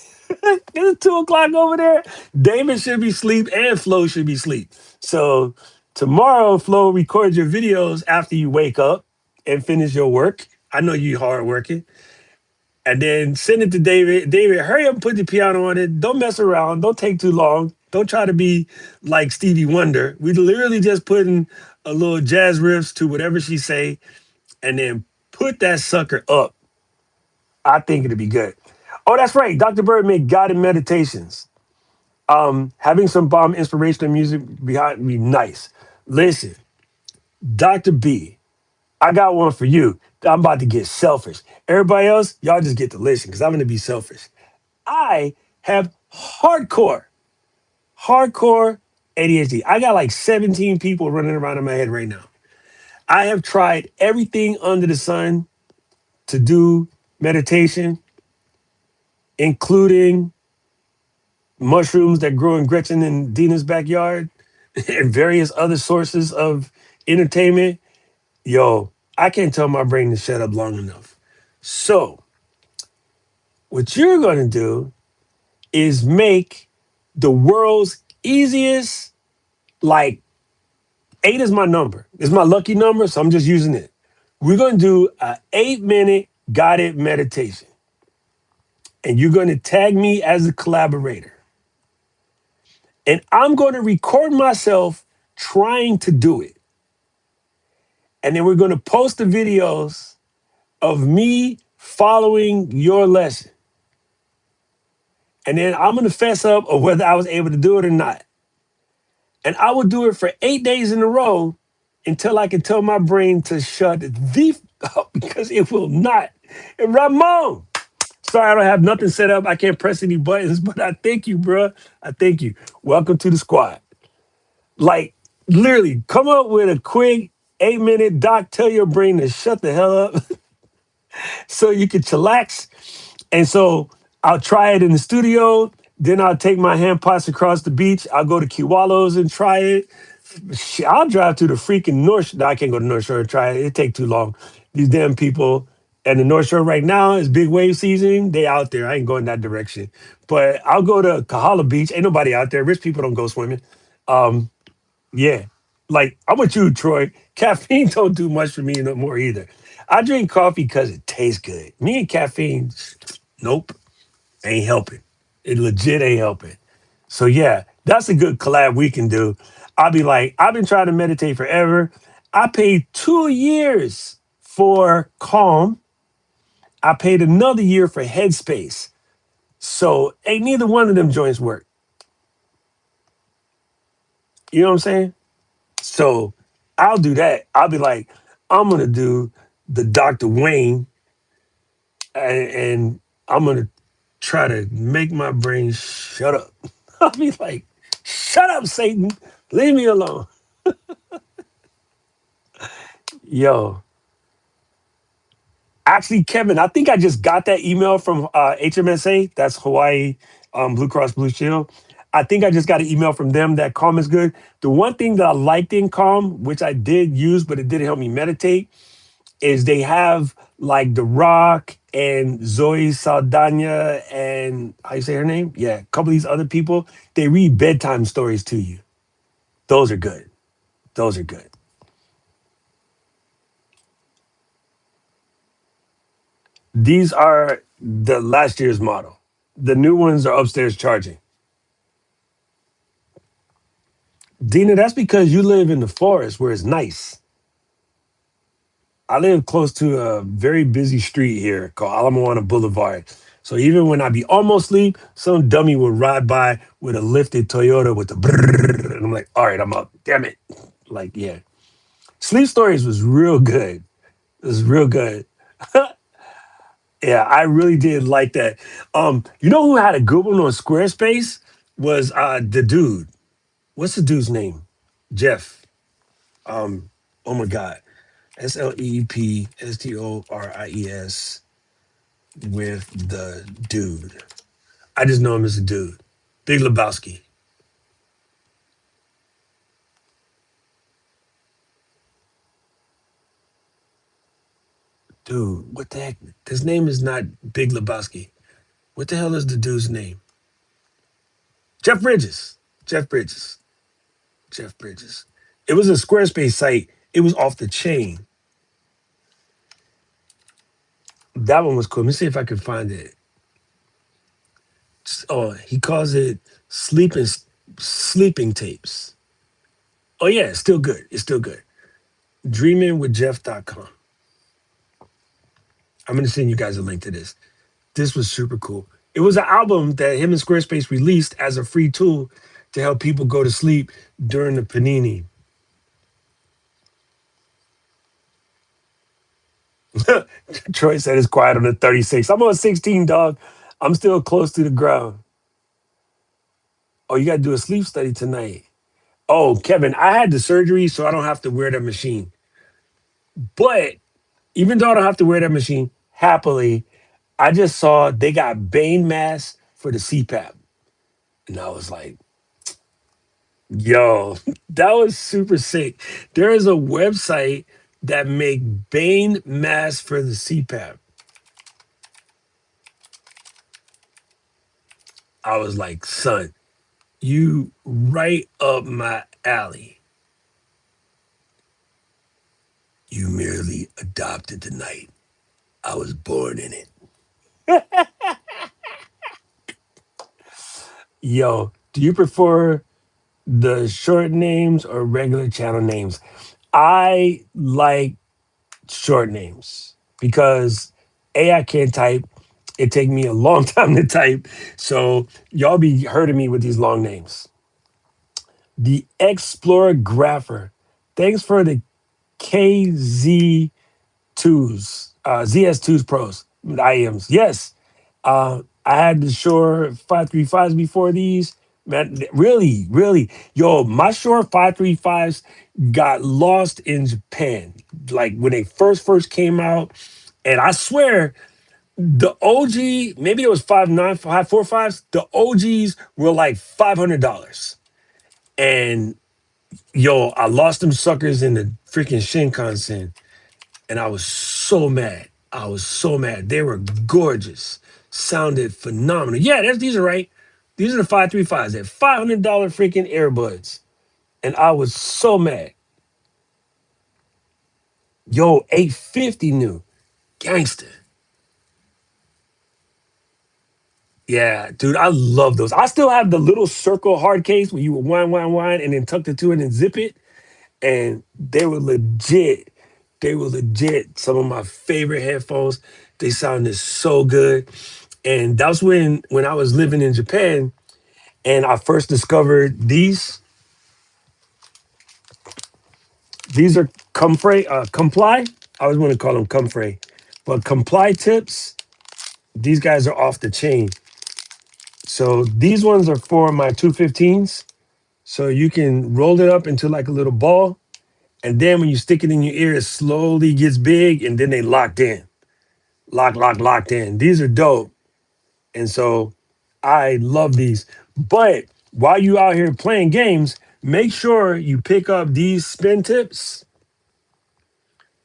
It's 2 o'clock over there. Damon should be asleep and Flo should be asleep. So tomorrow, Flo, record your videos after you wake up and finish your work. I know you hard working. And then send it to David. David, hurry up and put the piano on it. Don't mess around. Don't take too long. Don't try to be like Stevie Wonder. We literally just putting a little jazz riffs to whatever she say, and then put that sucker up. I think it'll be good. Oh, that's right. Dr. Bird made guided meditations. Having some bomb inspirational music behind me, nice. Listen, Dr. B, I got one for you. I'm about to get selfish. Everybody else, y'all just get to listen because I'm going to be selfish. I have hardcore ADHD. I got like 17 people running around in my head right now. I have tried everything under the sun to do meditation, including mushrooms that grow in Gretchen and Dina's backyard and various other sources of entertainment. Yo, I can't tell my brain to shut up long enough. So, what you're going to do is make the world's easiest, like 8 is my number. It's my lucky number, so I'm just using it. We're going to do an 8-minute guided meditation. And you're going to tag me as a collaborator. And I'm going to record myself trying to do it. And then we're going to post the videos of me following your lesson. And then I'm going to fess up of whether I was able to do it or not. And I will do it for 8 days in a row until I can tell my brain to shut the up because it will not. And Ramon, sorry, I don't have nothing set up. I can't press any buttons, but I thank you, bro. I thank you. Welcome to the squad. Like, literally, come up with a quick 8 minute doc, tell your brain to shut the hell up so you can chillax. And so I'll try it in the studio. Then I'll take my hand pots across the beach. I'll go to Kiwalos and try it. Shit, I'll drive to the freaking North. No, I can't go to North Shore and try it. It take too long. These damn people and the North Shore right now is big wave season. They out there. I ain't going that direction. But I'll go to Kahala Beach. Ain't nobody out there. Rich people don't go swimming. Um, yeah. Like I'm with you, Troy. Caffeine don't do much for me no more either. I drink coffee because it tastes good. Me and caffeine, nope, ain't helping. It legit ain't helping. So yeah, that's a good collab we can do. I'll be like, I've been trying to meditate forever. I paid 2 years for Calm. I paid another year for Headspace. So ain't neither one of them joints work. You know what I'm saying? So I'll do that. I'll be like, I'm gonna do the Dr. Wayne and I'm gonna try to make my brain shut up. I'll be like, shut up, Satan. Leave me alone. Yo, actually, Kevin, I think I just got that email from HMSA. That's Hawaii Blue Cross Blue Shield. I think I just got an email from them that Calm is good. The one thing that I liked in Calm, which I did use, but it didn't help me meditate, is they have like The Rock and Zoe Saldana and how you say her name? Yeah, a couple of these other people. They read bedtime stories to you. Those are good. Those are good. These are the last year's model. The new ones are upstairs charging. Dina, that's because you live in the forest where it's nice. I live close to a very busy street here called Alamoana Boulevard. So even when I be almost asleep, some dummy will ride by with a lifted Toyota with the brrrr, and I'm like, all right, I'm up. Damn it. Like, yeah. Sleep Stories was real good. It was real good. Yeah, I really did like that. You know who had a good one on Squarespace? Was the dude. What's the dude's name? Jeff. Oh my God. SLEPSTORIES with the dude. I just know him as a dude. Big Lebowski. Dude, what the heck? His name is not Big Lebowski. What the hell is the dude's name? Jeff Bridges. Jeff Bridges. Jeff Bridges. It was a Squarespace site. It was off the chain. That one was cool. Let me see if I can find it. Oh, he calls it sleeping tapes. Oh yeah, it's still good. It's still good. Dreamingwithjeff.com. I'm gonna send you guys a link to this. This was super cool. It was an album that him and Squarespace released as a free tool to help people go to sleep during the panini. Troy said it's quiet on the 36. I'm on 16, dog. I'm still close to the ground. Oh, you got to do a sleep study tonight. Oh, Kevin, I had the surgery, so I don't have to wear that machine. But even though I don't have to wear that machine, happily, I just saw they got Bane masks for the CPAP. And I was like, yo, that was super sick. There is a website that make Bane masks for the CPAP. I was like, son, you right up my alley. You merely adopted the night. I was born in it. Yo, do you prefer the short names or regular channel names? I like short names because I can't type. It take me a long time to type. So y'all be hurting me with these long names. The Explorer Grapher. Thanks for the KZ2s, ZS2s Pros, IMs. Yes. I had the Shure 535s before these. Man, really, really. Yo, my Shure 535s got lost in Japan. Like when they first came out. And I swear, the OG, maybe it was 5.9, 5.45s. The OGs were like $500. And yo, I lost them suckers in the freaking Shinkansen, and I was so mad. I was so mad. They were gorgeous, sounded phenomenal. Yeah, these are right. These are the 535s. They're $500 freaking earbuds, and I was so mad. Yo, 850 new gangster. Yeah, dude, I love those. I still have the little circle hard case where you would wind, and then tuck the two and then zip it. And they were legit. They were legit. Some of my favorite headphones. They sounded so good. And that's when I was living in Japan and I first discovered these. These are Comply. I always want to call them Comfrey. But Comply tips, these guys are off the chain. So these ones are for my 215s. So you can roll it up into like a little ball. And then when you stick it in your ear, it slowly gets big and then they locked in. Locked in. These are dope. And so I love these. But while you out here playing games, make sure you pick up these spin tips.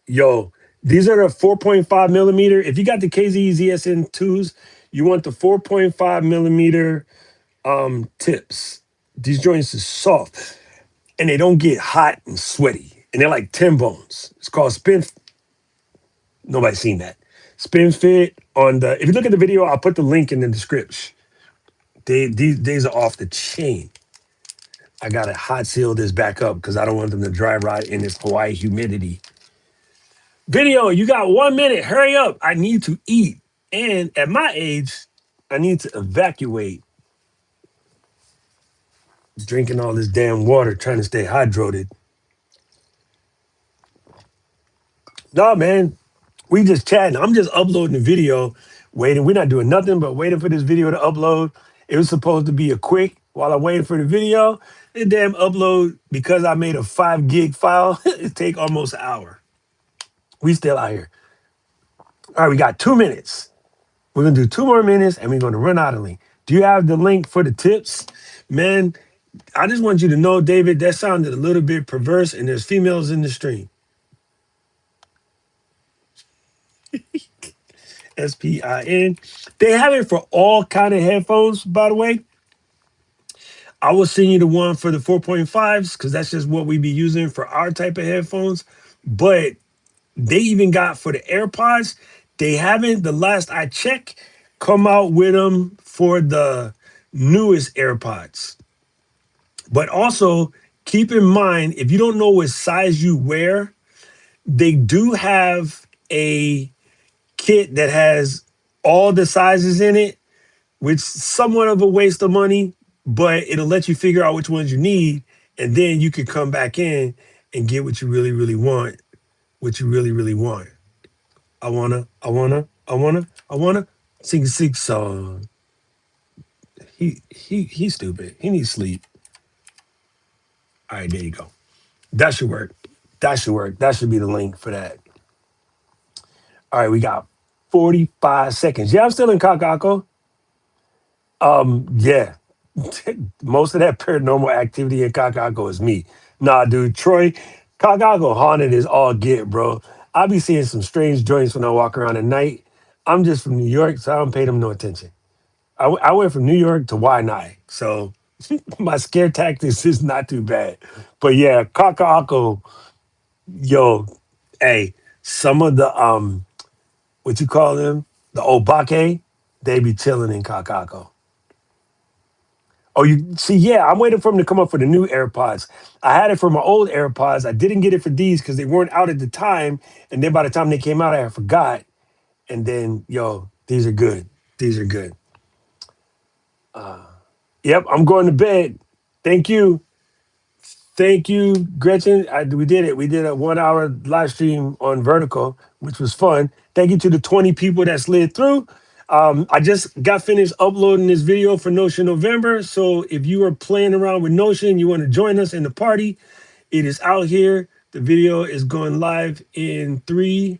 Yo, these are the 4.5 millimeter. If you got the KZ ZSN2s, you want the 4.5 millimeter tips. These joints are soft and they don't get hot and sweaty. And they're like 10 bones. It's called spin. Nobody's seen that. Spin fit on the. If you look at the video, I'll put the link in the description. These are off the chain. I gotta hot seal this back up because I don't want them to dry rot in this Hawaii humidity. Video, you got 1 minute. Hurry up. I need to eat. And at my age, I need to evacuate. Drinking all this damn water, trying to stay hydrated. No, man. We just chatting. I'm just uploading the video, waiting. We're not doing nothing but waiting for this video to upload. It was supposed to be a quick while I'm waiting for the video. The damn upload, because I made a 5 gig file, it take almost an hour. We still out here. All right, we got 2 minutes. We're gonna do 2 more minutes and we're gonna run out of link. Do you have the link for the tips? Man, I just want you to know, David, that sounded a little bit perverse and there's females in the stream. SPIN. They have it for all kind of headphones, by the way. I will send you the one for the 4.5s because that's just what we be using for our type of headphones. But they even got for the AirPods, they haven't, the last I checked, come out with them for the newest AirPods. But also keep in mind, if you don't know what size you wear, they do have a kit that has all the sizes in it, which somewhat of a waste of money, but it'll let you figure out which ones you need, and then you can come back in and get what you really, really want. What you really, really want. I wanna sing a sing song. He's stupid. He needs sleep. All right, there you go. That should work. That should work. That should be the link for that. All right, we got 45 seconds. Yeah, I'm still in Kakako. Yeah. Most of that paranormal activity in Chicago is me. Nah, dude, Troy, Chicago haunted is all get, bro. I be seeing some strange joints when I walk around at night. I'm just from New York, so I don't pay them no attention. I went from New York to Waianae, so my scare tactics is not too bad. But yeah, Chicago, yo, hey, some of the what you call them, the obake, they be chilling in Chicago. Oh, you see, yeah, I'm waiting for them to come up for the new AirPods. I had it for my old AirPods. I didn't get it for these because they weren't out at the time. And then by the time they came out, I forgot. And then, yo, these are good. These are good. Yep, I'm going to bed. Thank you. Thank you, Gretchen. We did it. We did a 1 hour live stream on Vertical, which was fun. Thank you to the 20 people that slid through. I just got finished uploading this video for Notion November. So if you are playing around with Notion, you want to join us in the party, it is out here. The video is going live in 3,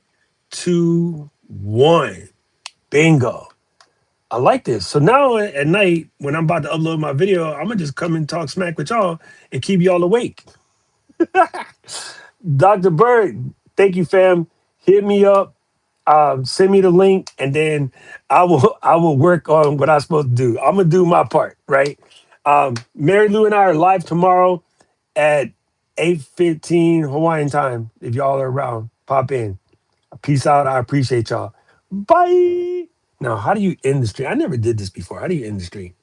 2, 1. Bingo. I like this. So now at night, when I'm about to upload my video, I'm gonna just come and talk smack with y'all and keep y'all awake. Dr. Bird, thank you, fam. Hit me up, send me the link, and then I will work on what I'm supposed to do. I'm gonna do my part, right? Mary Lou and I are live tomorrow at 8:15 Hawaiian time. If y'all are around, pop in. Peace out. I appreciate y'all. Bye. Now, how do you end the stream? I never did this before. How do you end the stream?